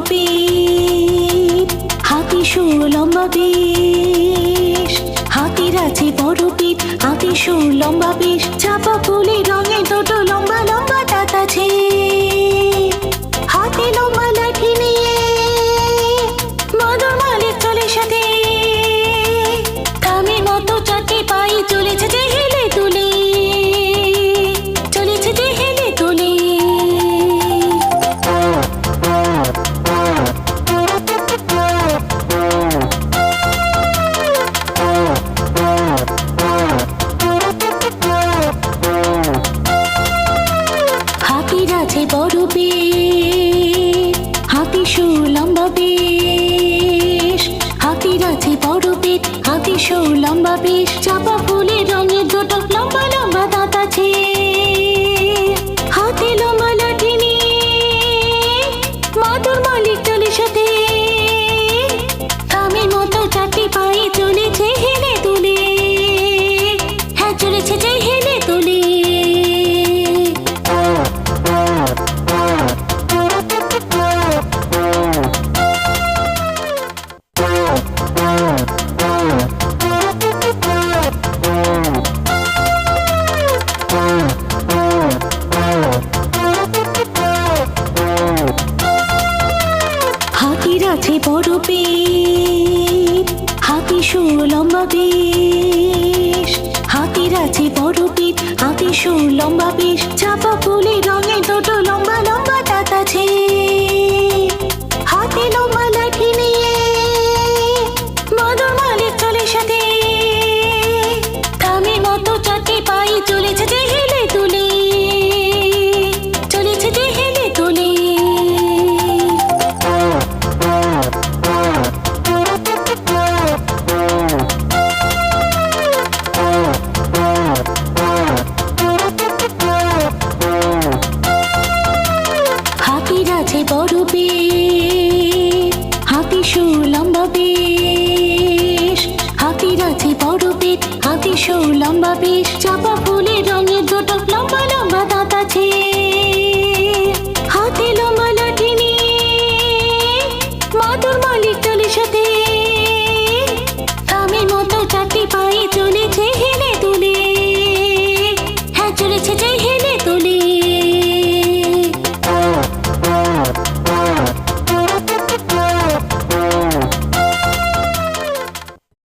পেট, হাতি সুর লম্বা বেশ। হাতির আছে বড় পেট, হাতি সুর লম্বা বেশ। চাপা ফুলের রঙে দুটো লম্বা লম্বা দাঁত আছে। হাতি লম্বা লাঠি নিয়ে মধুর মালিক চলে সাথে। থামের মতো চারটে পায়ে চলেছে যে হেলে তুলে, চলেছে যে হেলে তুলে। হাতির আছে বড় পেট, হাতি সুর লম্বা বেশ। হাতির আছে বড় পেট, হাতি সুর লম্বা বেশ। চাপা ফুলের রঙের দুটো লম্বা লম্বা দাঁত আছে। হাতি লম্বা লাঠি নিয়ে মধুর মালিক চলে সাথে। থামের মতো চারটি পায়ে চলেছে হেলে তুলে, হ্যাঁ চলেছে যে হেলে তুলে। হাতির আছে বড় পেট, হাতি সুর লম্বা বেশ। হাতির আছে বড় পেট, হাতি সুর লম্বা বেশ। চাপা ফুলের রঙে দুটো লম্বা লম্বা দাঁত আছে। হাতি লম্বা লাঠি নিয়ে মধুর মালিক চলে সাথে। থামের মতো চারটে পায়ে চলেছে যে হেলে তুলে, চলেছে যে হেলে তুলে। হাতির আছে বড় পেট, হাতি সুর লম্বা বেশ। হাতির আছে বড় পেট, হাতি সুর লম্বা বেশ। চাপা ফুলের রঙের দুটো লম্বা লম্বা দাঁত আছে। হাতি লম্বা লাঠি নিয়ে মধুর মালিক চলে সাথে।